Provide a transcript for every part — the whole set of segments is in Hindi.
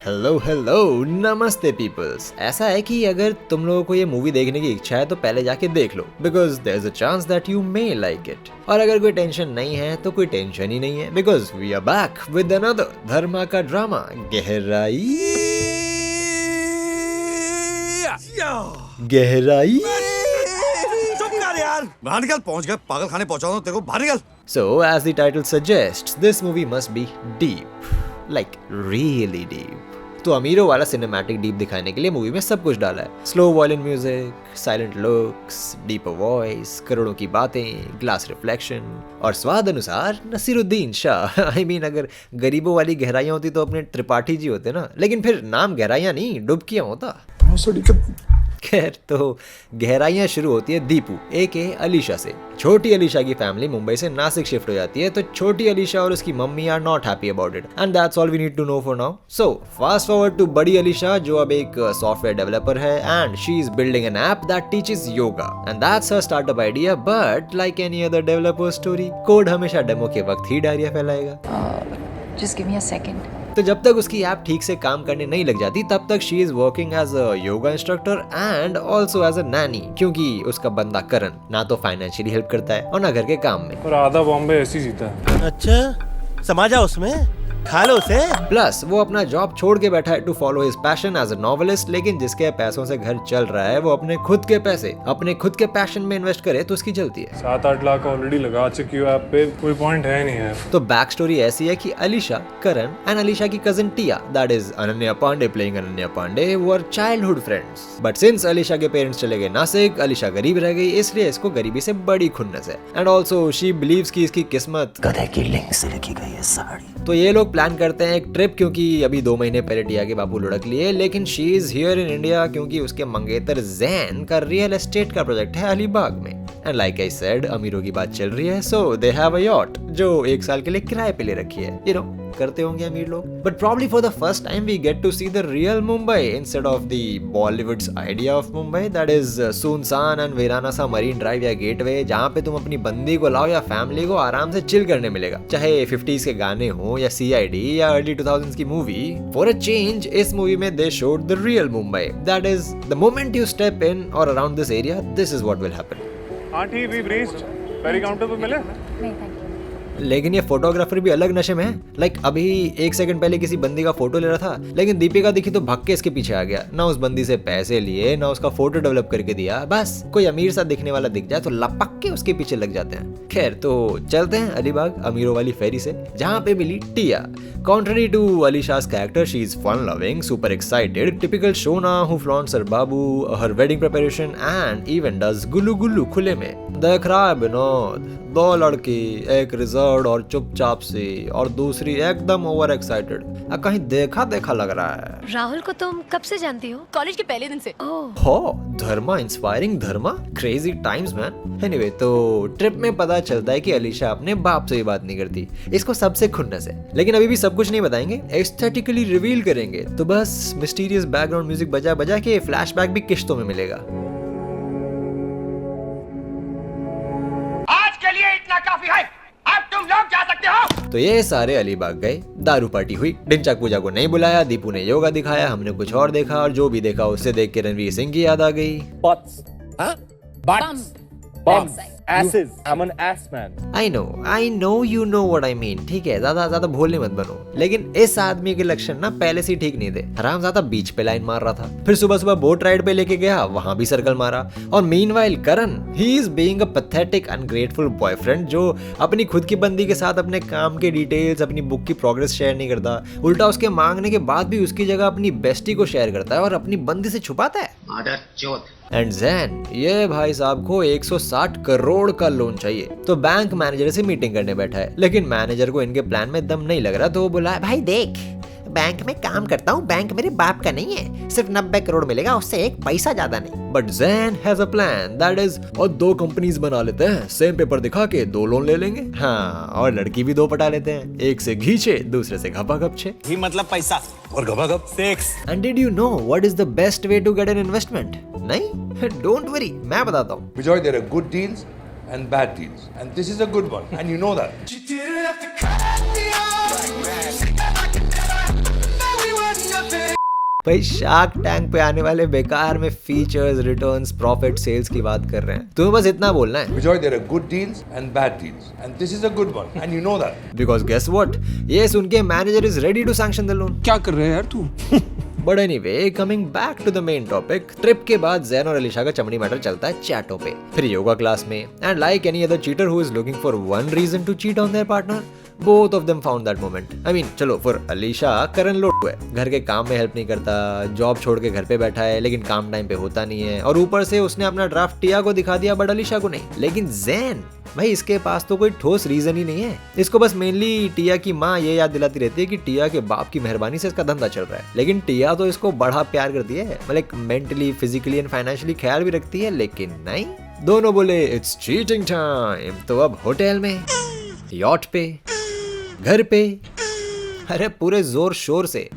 हेलो हेलो नमस्ते पीपल्स। ऐसा है कि अगर तुम लोगों को ये मूवी देखने की इच्छा है तो पहले जाके देख लो, because there is a chance that you may like it. और अगर कोई टेंशन नहीं है तो कोई टेंशन ही नहीं है, because we are back with another Dharma का ड्रामा गहराई। गहराई। चुप कर यार, बाहर निकल। पहुंच गए, पागल खाने पहुंचा हूं तेरे को, बाहर निकल। So as the title suggests, this movie must be deep, like really deep. तो अमीरों वाला सिनेमैटिक डीप दिखाने के लिए मूवी में सब कुछ डाला है। Slow violin music, silent looks, deeper voice, करोड़ों की बातें, ग्लास रिफ्लेक्शन और स्वाद अनुसार नसीरुद्दीन शाह। आई मीन अगर गरीबों वाली गहराइयां होती तो अपने त्रिपाठी जी होते ना, लेकिन फिर नाम गहराइयां नहीं डुबकियां होता। खैर, तो गहराइयां शुरू होती है दीपू एके अलीशा से। छोटी अलीशा की फैमिली मुंबई से नासिक शिफ्ट हो जाती है, तो छोटी अलीशा और उसकी mummy are not happy about it and that's all we need to know for now. So fast forward to बड़ी अलीशा, जो अब एक सॉफ्टवेयर डेवलपर है and she is building an app that teaches yoga and that's her startup idea. But like any other developer story, code हमेशा डेमो के वक्त ही डायरिया फैलाएगा। Just give me a second. तो जब तक उसकी ऐप ठीक से काम करने नहीं लग जाती तब तक she is working as a yoga instructor and also as a nanny, क्योंकि उसका बंदा करण ना तो फाइनेंशियली हेल्प करता है और ना घर के काम में। और आधा बॉम्बे ऐसी जीता है। अच्छा, समा जा उसमें, खा लो उसे। प्लस वो अपना जॉब छोड़ के बैठा है to follow his passion as a novelist, लेकिन जिसके पैसों से घर चल रहा है वो अपने खुद के पैसे अपने खुद के पैशन में इन्वेस्ट करे तो उसकी चलती है। 7-8 लाख ऑलरेडी लगा चुकी हो ऐप पे, कोई पॉइंट है नहीं है। तो बैक स्टोरी ऐसी है कि अलीशा, करण एंड अलीशा की cousin Tia, that is Ananya Panday playing Ananya Panday, her childhood friends. But since Alisha के पेरेंट्स चले गए नासिक, अलीशा गरीब रह गई, इसलिए इसको गरीबी से बड़ी खुन्नस है एंड ऑल्सो शी बिलीव्स कि इसकी किस्मत गधे की लिंक से लिखी गई है साड़ी। तो ये लोग प्लान करते हैं एक ट्रिप, क्योंकि अभी 2 महीने पहले टिया के बाबू लुढ़क लिए, लेकिन she is here in India क्योंकि उसके मंगेतर जैन का रियल एस्टेट का प्रोजेक्ट है अलीबाग में। एंड लाइक आई सेड, अमीरों की बात चल रही है, सो दे हैव अ यॉट जो 1 साल के लिए किराए पे ले रखी है। यू नो, करते होंगे अमीर लोग। But probably for the first time we get to see the real Mumbai instead of the Bollywood's idea of Mumbai, that is सुनसान एंड वीराना सा मरीन ड्राइव या गेटवे, जहाँ पे तुम अपनी बंदी को लाओ या फैमिली को आराम से चिल करने मिलेगा, चाहे 50s के गाने हो या CID या अर्ली 2000s की मूवी। फॉर अ चेंज इस मूवी में they showed the real Mumbai, that is the moment you step in or around this area, this is what will happen. Aunty we ब्रीस्ट फेरी काउंटर पे मिले? नहीं, thank you. लेकिन ये फोटोग्राफर भी अलग नशे में है। लाइक अभी 1 सेकंड पहले किसी बंदी का फोटो ले रहा था, लेकिन दीपिका दिखी तो भाग के इसके पीछे आ गया, ना उस बंदी से पैसे लिए ना उसका फोटो डेवलप करके दिया। बस कोई अमीर सा दिखने वाला दिख जाए तो लपक के उसके पीछे लग जाते हैं। खैर, तो चलते हैं अलीबाग अमीरों वाली फेरी से, जहाँ पे मिली टिया। Contrary to Alisha's character, she is fun-loving, super excited, typical Shona who flaunts her babu, her wedding preparation, and even does गुल्लू गुल्लू खुले में। देख रहा है विनोद, 2 लड़की, एक रिजर्व और चुपचाप सी, और दूसरी एकदम ओवर एक्साइटेड। कहीं देखा देखा लग रहा है। राहुल को तुम कब से जानती हो? कॉलेज के पहले दिन से। ओह, हो धर्मा, इंस्पायरिंग धर्मा, क्रेजी टाइम्स मैन। एनीवे, तो ट्रिप में पता चलता है कि अलीशा अपने बाप से भी बात नहीं करती, इसको सबसे खुन्नस है। लेकिन अभी भी सब कुछ नहीं बताएंगे, एस्थेटिकली रिवील करेंगे, तो बस मिस्टीरियस बैकग्राउंड म्यूजिक बजा बजा के फ्लैशबैक भी किश्तों में मिलेगा। आज के लिए इतना काफी है, अब तुम लोग जा सकते हो। तो ये सारे अलीबाग गए, दारू पार्टी हुई, डिंचक पूजा को नहीं बुलाया, दीपू ने योगा दिखाया, हमने कुछ और देखा, और जो भी देखा उससे देख के रणवीर सिंह की याद आ गई। Asses. I'm an ass man. I know you know what I mean. ठीक है, ज्यादा भोले मत बनो। लेकिन इस आदमी के लक्षण ना पहले से ठीक नहीं थे। हरामजादा बीच पे लाइन मार रहा था, फिर सुबह बोट राइड पे लेके गया, वहां भी सर्कल मारा। और meanwhile Karan, he is being a pathetic ungrateful boyfriend, जो अपनी खुद की बंदी के साथ अपने काम के डिटेल्स, अपनी बुक की प्रोग्रेस शेयर नहीं करता, उल्टा उसके मांगने के बाद भी उसकी जगह अपनी बेस्टी को शेयर करता है और अपनी बंदी से छुपाता है। एंड जैन, ये भाई साहब को 160 करोड़ का लोन चाहिए, तो बैंक मैनेजर से मीटिंग करने बैठा है, लेकिन मैनेजर को इनके प्लान में दम नहीं लग रहा, तो वो बोला, भाई देख, बैंक में काम करता हूँ, बैंक मेरे बाप का नहीं है, सिर्फ 90 करोड़ मिलेगा, उससे 1 पैसा ज्यादा नहीं। But Jain has a plan, that is, और 2 कंपनीज बना लेते हैं, सेम पेपर दिखा के 2 लोन ले लेंगे। हाँ, और लड़की भी 2 पटा लेते हैं, एक से घीचे, दूसरे से घपाघप छे। ही मतलब पैसा और घपाघप sex. And did you know what is the best way to get an investment? नहीं, डोंट वरी, मैं बताता हूँ। Bijoy, there are good deals and bad deals, and this is a good one, and you know that. भाई शार्क टैंक पे आने वाले बेकार में फीचर्स, रिटर्न्स, प्रॉफिट, सेल्स की बात कर रहे हैं। तुम्हें बस इतना बोलना है Bijoy, there are good deals and bad deals. And this is a good one. And you know that. Because guess what, ये सुन के manager is ready to sanction the loan. क्या कर रहे हैं यार तू? But anyway, coming back to the main topic, trip के बाद जैन और अलीशा का चमड़ी मैटर चलता है चैटों पे, फिर योगा क्लास में, and like any other cheater who is looking for one reason to cheat on their partner, both of them found that moment. I mean चलो, फॉर अलीशा करण लोटू है, घर के काम में हेल्प नहीं करता, जॉब छोड़ के घर पे बैठा है लेकिन काम टाइम पे होता नहीं है, और ऊपर से उसने अपना ड्राफ्ट टिया को दिखा दिया बट अलीशा को नहीं। लेकिन जैन भाई, इसके पास तो कोई ठोस रीजन ही नहीं है। इसको बस मेनली टिया की माँ ये याद दिलाती रहती है कि टिया के बाप की मेहरबानी से इसका धंधा चल रहा है, लेकिन टिया तो इसको बड़ा प्यार करती है, मतलब मेंटली, फिजिकली एंड फाइनेंशियली ख्याल भी रखती है। लेकिन नहीं, दोनों बोले इट्स चीटिंग टाइम, तो अब होटल में, यॉट पे, घर पे, अरे पूरे जोर शोर से।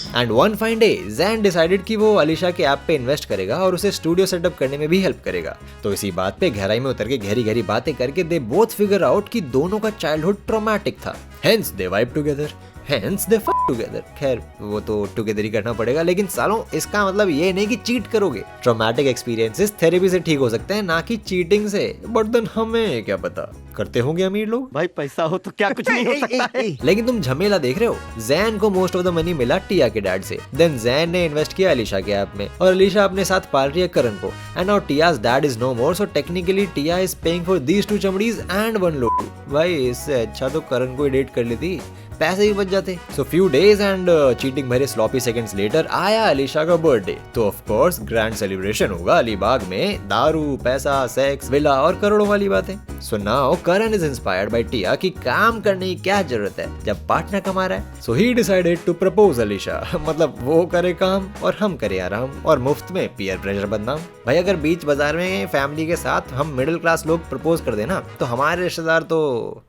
And one fine day Jain decided कि वो अलीशा के ऐप पे इन्वेस्ट करेगा और उसे स्टूडियो सेटअप करने में भी हेल्प करेगा। तो इसी बात पे गहराई में उतर के गहरी गहरी बातें करके दे बोथ फिगर आउट कि दोनों का चाइल्डहुड ट्रॉमेटिक था, hence they vibe together, hence they fuck together. खैर वो तो टुगेदर ही करना पड़ेगा, लेकिन सालों इसका मतलब ये नहीं कि चीट करोगे। ट्रॉमेटिक एक्सपीरियंसेस थेरेपी से ठीक हो सकते हैं, ना कि चीटिंग से। बट देन हमें क्या पता, करते होंगे अमीर लोग। भाई पैसा हो तो क्या कुछ नहीं हो सकता है। लेकिन तुम झमेला देख रहे हो, जैन को मोस्ट ऑफ द मनी मिला टिया के डैड से, देन जैन ने इन्वेस्ट किया अलीशा के ऐप में, और अलीशा अपने साथ पाल रही है करण को, and now Tia's dad is no more, so technically Tia is paying for these two चमड़ीज एंड वन लोटू। भाई इससे अच्छा तो करण को ही डेट कर लेती, पैसे भी बच जाते। So few days and cheating भरे स्लॉपी सेकंड्स लेटर आया अलीशा का बर्थडे, तो ऑफ कोर्स ग्रैंड सेलिब्रेशन होगा अलीबाग में, दारू, पैसा, सेक्स, विला और करोड़ों वाली बातें। So now Karan is inspired by Tia कि काम करने की क्या जरूरत है जब पार्टनर कमा रहा है। So he decided to propose Alisha, मतलब वो करे काम और हम करे आराम, और मुफ्त में पीयर प्रेशर बदनाम। भाई अगर बीच बाजार में फैमिली के साथ हम मिडिल क्लास लोग प्रपोज कर देना, तो हमारे रिश्तेदार तो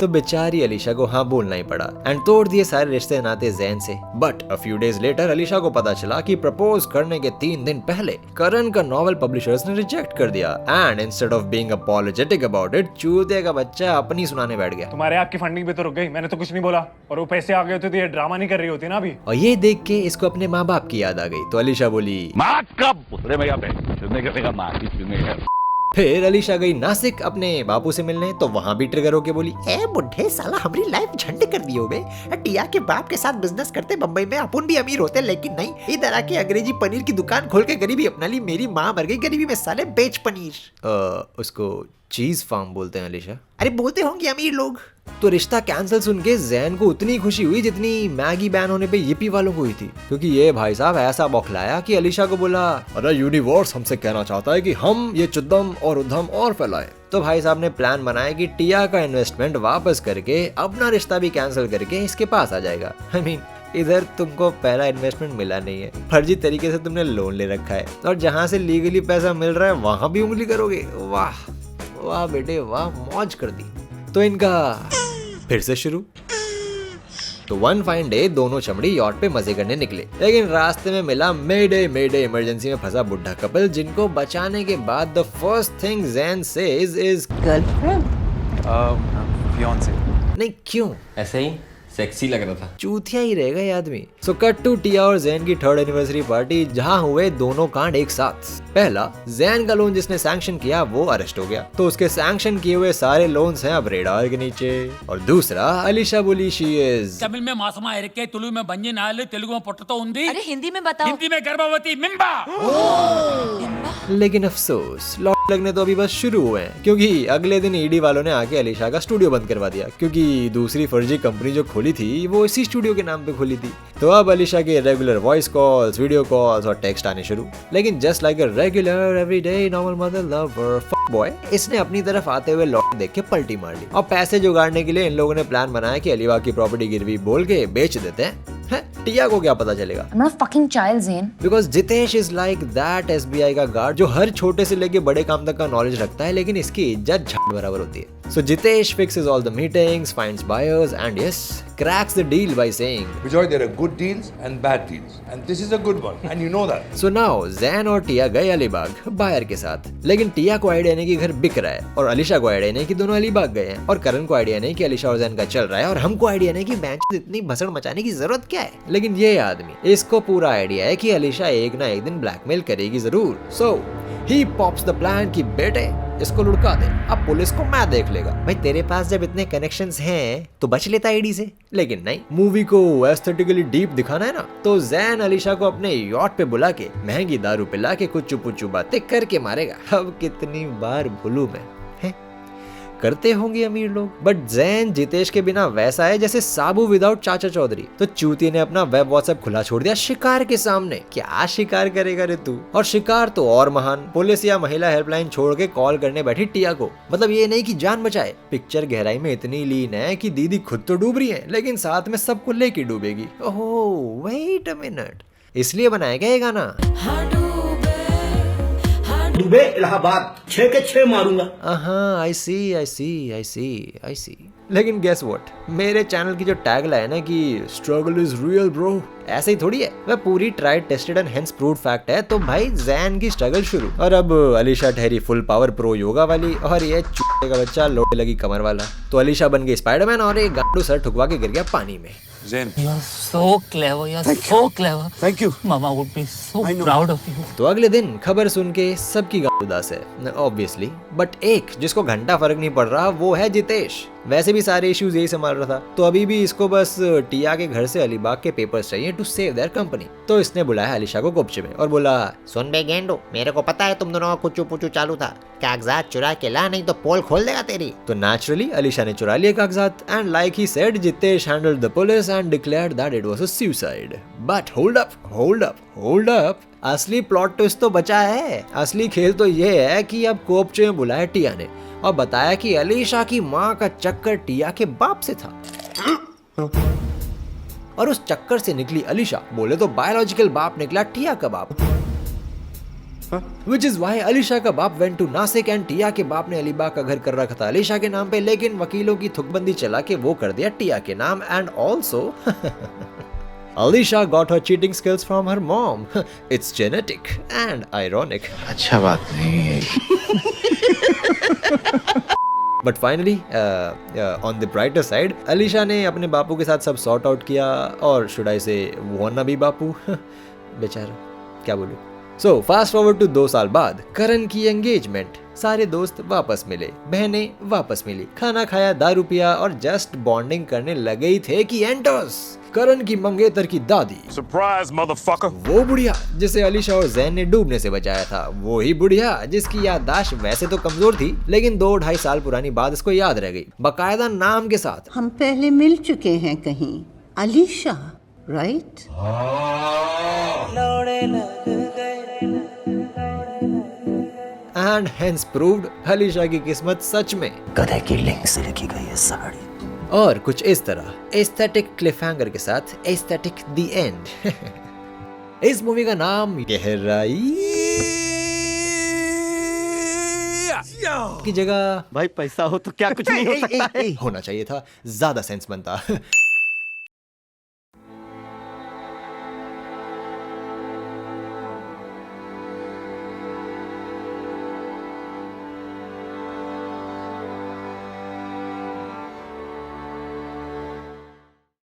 बेचारी अलीशा को हाँ बोलना ही पड़ा, एंड तोड़ दिए सारे रिश्ते नाते जैन से। But a few days later Alisha को पता चला कि प्रपोज करने के 3 दिन पहले करण का नॉवल पब्लिशर्स ने रिजेक्ट कर दिया, and instead of being apologetic about it, चूते का बच्चा अपनी सुनाने बैठ गया। तुम्हारे आपकी फंडिंग भी तो रुक गई, मैंने तो कुछ नहीं बोला, और वो पैसे आ गए होते तो ये ड्रामा नहीं कर रही होती ना अभी। और ये देख के इसको अपने माँ बाप की याद आ गई, तो अलीशा बोली फिर अलीशा गई नासिक अपने बापू से मिलने, तो वहाँ भी ट्रिगर होके बोली, ए बुढ़े साला हमारी लाइफ झंड कर दियो बे। टिया के बाप के साथ बिजनेस करते बम्बई में, अपन भी अमीर होते, लेकिन नहीं, इधर आके अंग्रेजी पनीर की दुकान खोल के गरीबी अपना ली। मेरी माँ मर गई गरीबी में साले, बेच पनीर। उसको चीज फार्म बोलते हैं अलीशा। अरे बोलते होंगे अमीर लोग। तो रिश्ता कैंसिल सुन के जैन को उतनी खुशी हुई जितनी मैगी बैन होने पे yippee वालों को हुई थी, क्योंकि ये भाई साहब ऐसा बौखलाया कि अलीशा को बोला, अरे यूनिवर्स हमसे कहना चाहता है कि हम ये चुद्दम और उद्धम और फैलाएं। तो भाई साहब ने प्लान बनाया कि टिया का इन्वेस्टमेंट वापस करके अपना रिश्ता भी कैंसिल करके इसके पास आ जाएगा। आई मीन इधर तुमको पहला इन्वेस्टमेंट मिला नहीं है, फर्जी तरीके से तुमने लोन ले रखा है, और जहाँ से लीगली पैसा मिल रहा है वहां भी उंगली करोगे। वाह वाह बेटे वाह, मौज कर दी। तो इनका फिर से शुरू। तो वन फाइन डे दोनों चमड़ी यॉट पे मजे करने निकले, लेकिन रास्ते में मिला मेडे इमरजेंसी में फंसा बुढ़ा कपल, जिनको बचाने के बाद the first thing Jain says is girlfriend? Fiance. नहीं, क्यों? ऐसे ही सेक्सी लग रहा था। चूतिया ही रहेगा ये आदमी। सो कट टू टिया और जैन की 3rd एनिवर्सरी पार्टी, जहां हुए दोनों कांड एक साथ। पहला, जैन का लोन जिसने सैंक्शन किया वो अरेस्ट हो गया, तो उसके सैंक्शन किए हुए सारे लोन्स हैं अब रेडार के नीचे। और दूसरा, अलीशा बोली शी इज तमिल में मासमा एरिके, तुलु में बंजी नाले, तेलुगु में पोटतो उंदी। अरे हिंदी में बताओ। हिंदी में गर्भवती मिम्बा। लेकिन अफसोस लॉट लगने तो अभी बस शुरू हुए हैं, क्योंकि अगले दिन ईडी वालों ने आके अलीशा का स्टूडियो बंद करवा दिया, क्योंकि दूसरी फर्जी कंपनी जो खोली थी वो इसी स्टूडियो के नाम पे खोली थी। तो अब अलीशा के regular voice calls, video calls और टेक्स्ट आने शुरू। लेकिन just like a regular everyday normal mother lover fuck boy, इसने अपनी तरफ आते हुए लॉट देख के पलटी मार ली, और पैसे जुगाड़ने के लिए इन लोगों ने प्लान बनाया कि अलीबाग की प्रॉपर्टी गिरवी बोल के बेच देते हैं। टिया को क्या पता चलेगा? I'm not a fucking child, Zain. Because Jitesh is like that SBI का गार्ड जो हर छोटे से लेके बड़े काम तक का नॉलेज रखता है, लेकिन इसकी इज्जत झट बराबर होती है। So Jitesh fixes all the meetings, finds buyers, and yes, cracks the deal by saying, Bijoy, there are good deals and bad deals. And this is a good one. And you know that. So now Zain और टिया गए अलीबाग बायर के साथ, लेकिन टिया को आइडिया नहीं कि घर बिक रहा है और अलीशा को आइडिया नहीं कि दोनों अलीबाग गए हैं और करण को आइडिया नहीं कि अलीशा और जैन का चल रहा है और हमको आइडिया नहीं कि बेंच इतनी भसड़ मचाने की जरूरत क्या है। लेकिन ये आदमी, इसको पूरा आइडिया है कि अलीशा एक ना एक दिन ब्लैकमेल करेगी जरूर। सो ही पॉप्स द प्लान कि बेटे इसको लुढ़का दे, अब पुलिस को मैं देख लेगा। भाई तेरे पास जब इतने कनेक्शंस हैं तो बच लेता आईडी से, लेकिन नहीं, मूवी को एस्थेटिकली डीप दिखाना है ना, तो जैन अलीशा को अपने यॉट पे बुला के महंगी दारू पिला के कुछ चुपू बातें करके मारेगा। अब कितनी बार भूलू मैं, करते होंगे अमीर लोग, बट जैन जितेश के बिना वैसा है जैसे साबू विदाउट चाचा चौधरी। तो चूती ने अपना वेब व्हाट्सएप खुला छोड़ दिया शिकार के सामने। क्या शिकार करेगा रे तू? और शिकार तो और महान, पुलिस या महिला हेल्पलाइन छोड़ के कॉल करने बैठी टिया को। मतलब ये नहीं कि जान बचाए, पिक्चर गहराई में इतनी लीन है कि दीदी खुद तो डूब रही है लेकिन साथ में सबको लेके डूबेगी। ओह वेट अ मिनट, इसलिए बनाया गया ये गाना। डूबे इलाहाबाद 6 के 6 मारूंगा। हाँ, I see। लेकिन गेस व्हाट, मेरे चैनल की जो टैग लाइन है कि स्ट्रगल इज रियल ब्रो, ऐसे ही थोड़ी है, वह पूरी tried tested and hence proved fact है। तो भाई जैन की स्ट्रगल शुरू, और अब अलीशा ठहरी फुल पावर प्रो योगा वाली और ये चूते का बच्चा लोटे लगी कमर वाला। तो अलीशा बन गई स्पाइडरमैन और एक गांडू सर ठुकवा के गिर गया पानी में। You are so clever. You are so clever. Thank you. Mama would be so proud of you. तो अगले दिन खबर सुन के सबकी गांड उदास है ऑब्वियसली, बट एक जिसको घंटा फर्क नहीं पड़ रहा वो है जितेश। वैसे भी सारे इश्यूज यही संभाल रहा था, तो अभी भी इसको बस टिया के घर से अलीबाग के पेपर्स चाहिए टू सेव देयर कंपनी। तो इसने बुलाया अलीशा को कोपचे में और बोला, सुन बे गेंडो, मेरे को पता है तुम दोनों का कुचू पुचू चालू था, कागजात चुरा के ला नहीं तो पोल खोल देगा तेरी। तो नेचुरली अलीशा ने चुरा लिए कागजात and like he said Jitesh handled the police and declared that it was a suicide. But hold up, असली प्लॉट ट्विस्ट तो बचा है। असली खेल तो ये है कि अब कोपचे में बुलाया टिया ने और बताया कि अलीशा की माँ का चक्कर टिया के बाप से था और उस चक्कर से निकली अलीशा, बोले तो बायोलॉजिकल बाप निकला टिया का बाप। Which is why अलीशा का बाप went to नासिक एंड टिया के बाप ने अलीबाग का घर कर रखा था अलीशा के नाम पे, लेकिन वकीलों की थुकबंदी चला के वो कर दिया टिया के नाम। And also Alisha got her cheating skills from her mom. It's genetic and ironic. अच्छा बात नहीं है। But finally, on the brighter side, Alisha ने अपने बापू के साथ सब सॉर्ट आउट किया, और should I say wannabe बापू बेचारा, क्या बोलूं। So fast forward to 2 साल बाद करण की एंगेजमेंट। सारे दोस्त वापस मिले, बहनें वापस मिली, खाना खाया, दारू पिया और जस्ट बॉन्डिंग करने लगे ही थे कि एंटर्स करण की मंगेतर की दादी। Surprise motherfucker. वो बुढ़िया जिसे अलीशा और जैन ने डूबने से बचाया था, वो ही बुढ़िया जिसकी याददाश्त वैसे तो कमजोर थी लेकिन 2-2.5 साल पुरानी बात इसको याद रह गई, बकायदा नाम के साथ। हम पहले मिल चुके हैं कहीं, Alisha, right? And hence proved Alisha की किस्मत सच में गधे की लिंक से लिखी गई है साड़ी। और कुछ इस तरह एस्थेटिक क्लिफहैंगर के साथ एस्थेटिक द एंड। इस मूवी का नाम गहराई की जगह भाई पैसा हो तो क्या कुछ नहीं हो सकता है। होना चाहिए था, ज्यादा सेंस बनता।